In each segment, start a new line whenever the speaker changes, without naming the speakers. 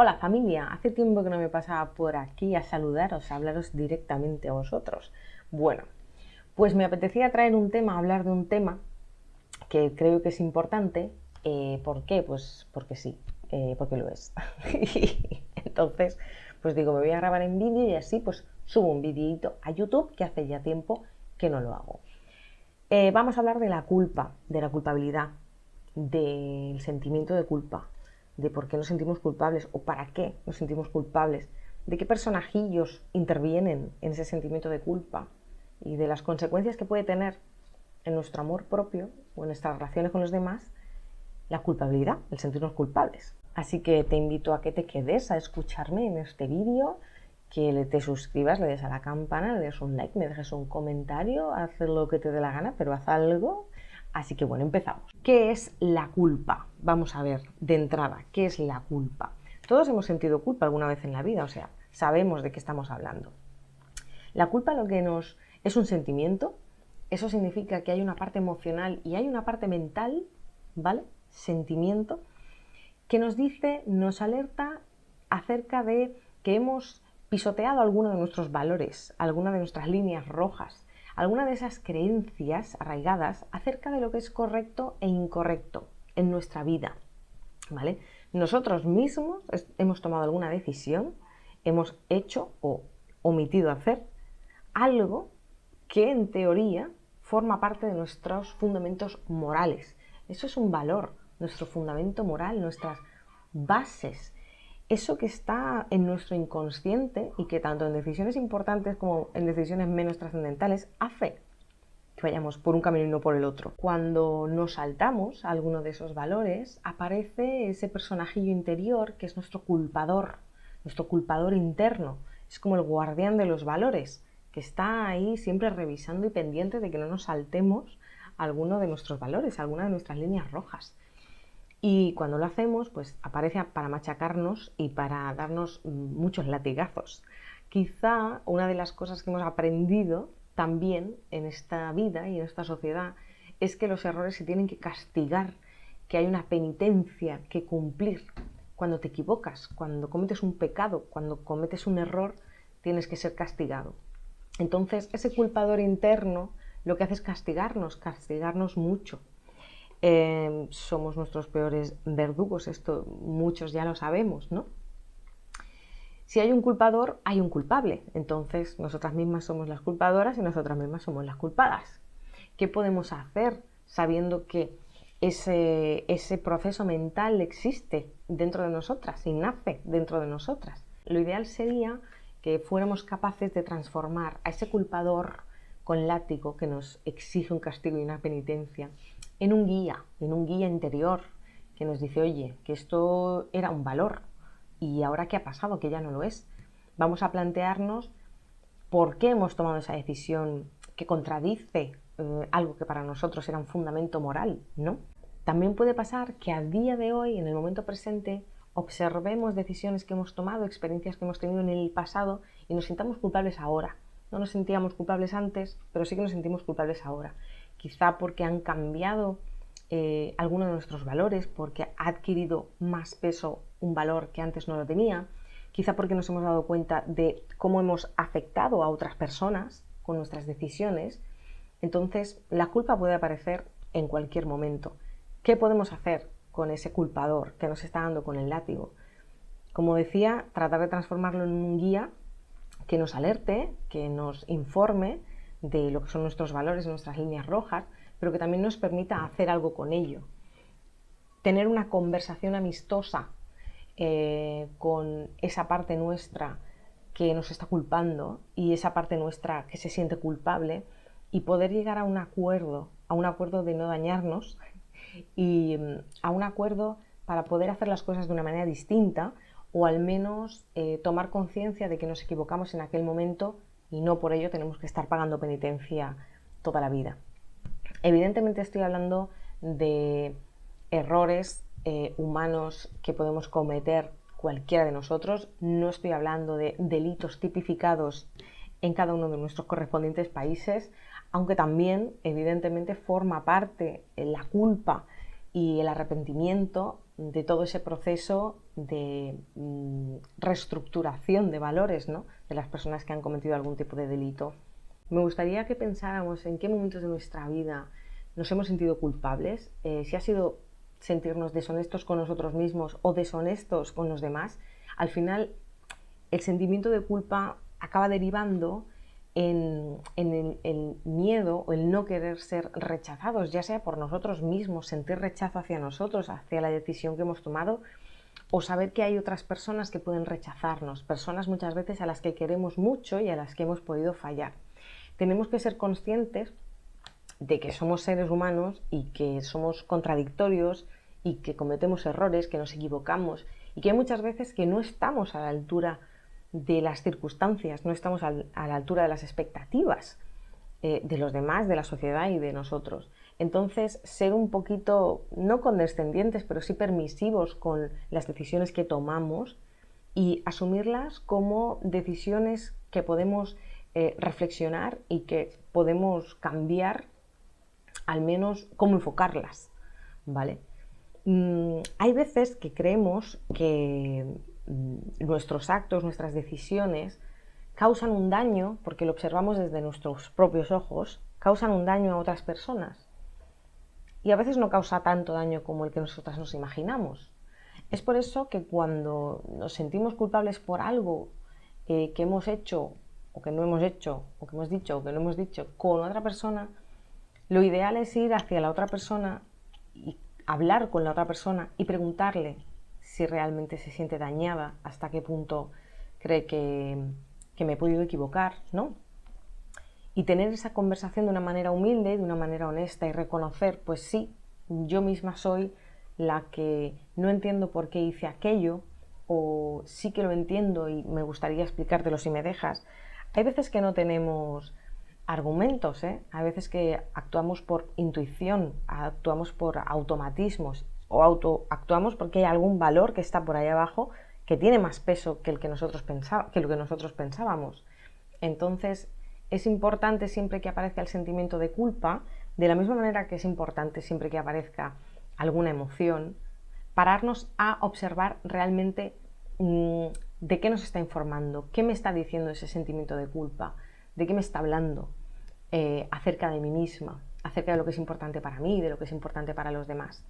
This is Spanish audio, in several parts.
Hola familia, hace tiempo que no me pasaba por aquí a saludaros, a hablaros directamente a vosotros. Bueno, pues me apetecía traer un tema, hablar de un tema que creo que es importante. ¿Por qué? Pues porque sí, porque lo es. Entonces, pues digo, me voy a grabar en vídeo y así pues subo un videito a YouTube, que hace ya tiempo que no lo hago. Vamos a hablar de la culpa, de la culpabilidad, del sentimiento de culpa, de por qué nos sentimos culpables o para qué nos sentimos culpables, de qué personajillos intervienen en ese sentimiento de culpa y de las consecuencias que puede tener en nuestro amor propio o en nuestras relaciones con los demás la culpabilidad, el sentirnos culpables. Así que te invito a que te quedes a escucharme en este vídeo, que te suscribas, le des a la campana, le des un like, me dejes un comentario, haz lo que te dé la gana, pero haz algo. Así que bueno, empezamos. ¿Qué es la culpa? Vamos a ver, de entrada, ¿qué es la culpa? Todos hemos sentido culpa alguna vez en la vida, o sea, sabemos de qué estamos hablando. La culpa lo que es un sentimiento, eso significa que hay una parte emocional y hay una parte mental, ¿vale? Sentimiento, que nos dice, nos alerta acerca de que hemos pisoteado alguno de nuestros valores, alguna de nuestras líneas rojas, alguna de esas creencias arraigadas acerca de lo que es correcto e incorrecto en nuestra vida, ¿vale? Nosotros mismos hemos tomado alguna decisión, hemos hecho o omitido hacer algo que en teoría forma parte de nuestros fundamentos morales. Eso es un valor, nuestro fundamento moral, nuestras bases, eso que está en nuestro inconsciente y que tanto en decisiones importantes como en decisiones menos trascendentales hace que vayamos por un camino y no por el otro. Cuando nos saltamos a alguno de esos valores, aparece ese personajillo interior que es nuestro culpador interno. Es como el guardián de los valores, que está ahí siempre revisando y pendiente de que no nos saltemos alguno de nuestros valores, alguna de nuestras líneas rojas. Y cuando lo hacemos, pues aparece para machacarnos y para darnos muchos latigazos. Quizá una de las cosas que hemos aprendido también en esta vida y en esta sociedad es que los errores se tienen que castigar, que hay una penitencia que cumplir. Cuando te equivocas, cuando cometes un pecado, cuando cometes un error, tienes que ser castigado. Entonces, ese culpador interno lo que hace es castigarnos mucho. Somos nuestros peores verdugos, esto muchos ya lo sabemos, ¿no? Si hay un culpador, hay un culpable. Entonces, nosotras mismas somos las culpadoras y nosotras mismas somos las culpadas. ¿Qué podemos hacer sabiendo que ese proceso mental existe dentro de nosotras y nace dentro de nosotras? Lo ideal sería que fuéramos capaces de transformar a ese culpador con látigo que nos exige un castigo y una penitencia en un guía interior que nos dice, oye, que esto era un valor y ahora qué ha pasado, que ya no lo es. Vamos a plantearnos por qué hemos tomado esa decisión que contradice algo que para nosotros era un fundamento moral, ¿no? También puede pasar que a día de hoy, en el momento presente, observemos decisiones que hemos tomado, experiencias que hemos tenido en el pasado y nos sintamos culpables ahora. No nos sentíamos culpables antes, pero sí que nos sentimos culpables ahora. Quizá porque han cambiado algunos de nuestros valores, porque ha adquirido más peso un valor que antes no lo tenía, quizá porque nos hemos dado cuenta de cómo hemos afectado a otras personas con nuestras decisiones. Entonces, la culpa puede aparecer en cualquier momento. ¿Qué podemos hacer con ese culpador que nos está dando con el látigo? Como decía, tratar de transformarlo en un guía que nos alerte, que nos informe de lo que son nuestros valores, nuestras líneas rojas, pero que también nos permita hacer algo con ello. Tener una conversación amistosa con esa parte nuestra que nos está culpando y esa parte nuestra que se siente culpable y poder llegar a un acuerdo de no dañarnos y a un acuerdo para poder hacer las cosas de una manera distinta o al menos tomar conciencia de que nos equivocamos en aquel momento y no por ello tenemos que estar pagando penitencia toda la vida. Evidentemente estoy hablando de errores humanos que podemos cometer cualquiera de nosotros, no estoy hablando de delitos tipificados en cada uno de nuestros correspondientes países, aunque también evidentemente forma parte la culpa y el arrepentimiento de todo ese proceso de reestructuración de valores, ¿no?, de las personas que han cometido algún tipo de delito. Me gustaría que pensáramos en qué momentos de nuestra vida nos hemos sentido culpables, si ha sido sentirnos deshonestos con nosotros mismos o deshonestos con los demás. Al final, el sentimiento de culpa acaba derivando en el miedo o el no querer ser rechazados, ya sea por nosotros mismos, sentir rechazo hacia nosotros, hacia la decisión que hemos tomado, o saber que hay otras personas que pueden rechazarnos, personas muchas veces a las que queremos mucho y a las que hemos podido fallar. Tenemos que ser conscientes de que somos seres humanos y que somos contradictorios y que cometemos errores, que nos equivocamos y que hay muchas veces que no estamos a la altura de las circunstancias, no estamos a la altura de las expectativas de los demás, de la sociedad y de nosotros. Entonces, ser un poquito, no condescendientes, pero sí permisivos con las decisiones que tomamos y asumirlas como decisiones que podemos reflexionar y que podemos cambiar, al menos cómo enfocarlas, ¿vale? Hay veces que creemos que nuestros actos, nuestras decisiones causan un daño, porque lo observamos desde nuestros propios ojos, causan un daño a otras personas. Y a veces no causa tanto daño como el que nosotras nos imaginamos. Es por eso que cuando nos sentimos culpables por algo que hemos hecho, o que no hemos hecho, o que hemos dicho, o que no hemos dicho con otra persona, lo ideal es ir hacia la otra persona y hablar con la otra persona y preguntarle si realmente se siente dañada, hasta qué punto cree que me he podido equivocar, ¿no? Y tener esa conversación de una manera humilde, de una manera honesta y reconocer, pues sí, yo misma soy la que no entiendo por qué hice aquello, o sí que lo entiendo y me gustaría explicártelo si me dejas. Hay veces que no tenemos argumentos, hay veces que actuamos por intuición, actuamos por automatismos o actuamos porque hay algún valor que está por ahí abajo que tiene más peso que lo que nosotros pensábamos. Entonces, es importante siempre que aparezca el sentimiento de culpa, de la misma manera que es importante siempre que aparezca alguna emoción, pararnos a observar realmente de qué nos está informando, qué me está diciendo ese sentimiento de culpa, de qué me está hablando acerca de mí misma, acerca de lo que es importante para mí, de lo que es importante para los demás.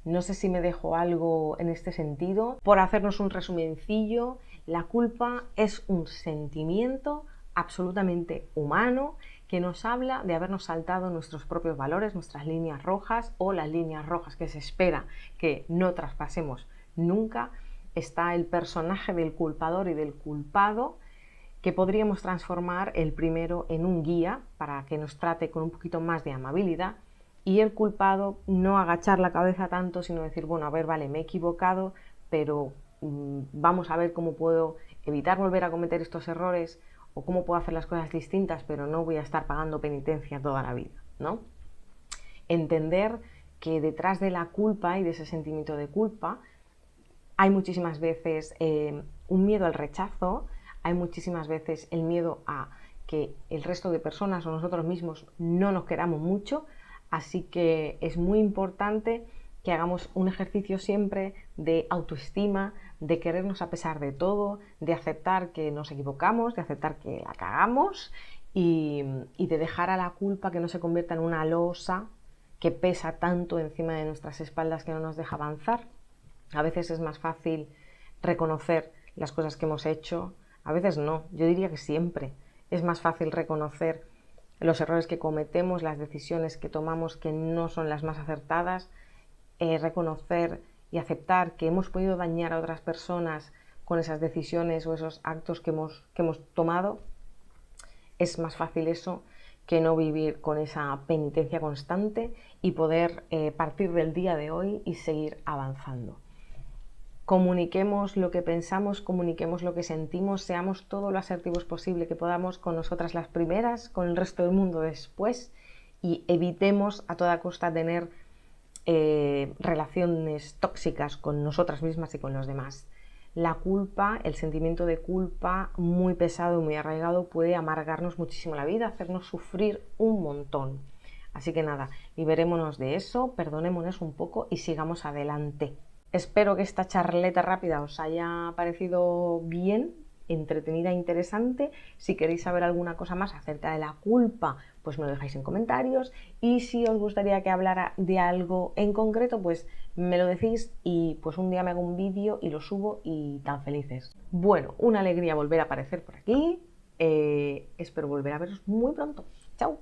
No sé si me dejo algo en este sentido. Por hacernos un resumencillo, la culpa es un sentimiento absolutamente humano que nos habla de habernos saltado nuestros propios valores, nuestras líneas rojas o las líneas rojas que se espera que no traspasemos nunca. Está el personaje del culpador y del culpado, que podríamos transformar el primero en un guía para que nos trate con un poquito más de amabilidad, y el culpado no agachar la cabeza tanto, sino decir, bueno, a ver, vale, me he equivocado, pero vamos a ver cómo puedo evitar volver a cometer estos errores o cómo puedo hacer las cosas distintas, pero no voy a estar pagando penitencia toda la vida, ¿no? Entender que detrás de la culpa y de ese sentimiento de culpa hay muchísimas veces un miedo al rechazo, hay muchísimas veces el miedo a que el resto de personas o nosotros mismos no nos queramos mucho, así que es muy importante que hagamos un ejercicio siempre de autoestima, de querernos a pesar de todo, de aceptar que nos equivocamos, de aceptar que la cagamos y de dejar a la culpa que no se convierta en una losa que pesa tanto encima de nuestras espaldas que no nos deja avanzar. A veces es más fácil reconocer las cosas que hemos hecho, a veces no, yo diría que siempre. Es más fácil reconocer los errores que cometemos, las decisiones que tomamos que no son las más acertadas, reconocer y aceptar que hemos podido dañar a otras personas con esas decisiones o esos actos que hemos tomado. Es más fácil eso que no vivir con esa penitencia constante y poder partir del día de hoy y seguir avanzando. Comuniquemos lo que pensamos, comuniquemos lo que sentimos, seamos todo lo asertivos posible que podamos con nosotras las primeras, con el resto del mundo después, y evitemos a toda costa tener relaciones tóxicas con nosotras mismas y con los demás. La culpa, el sentimiento de culpa muy pesado y muy arraigado puede amargarnos muchísimo la vida, hacernos sufrir un montón. Así que nada, liberémonos de eso, perdonémonos un poco y sigamos adelante. Espero que esta charleta rápida os haya parecido bien, entretenida e interesante. Si queréis saber alguna cosa más acerca de la culpa, pues me lo dejáis en comentarios. Y si os gustaría que hablara de algo en concreto, pues me lo decís y pues un día me hago un vídeo y lo subo y tan felices. Bueno, una alegría volver a aparecer por aquí. Espero volver a veros muy pronto. ¡Chao!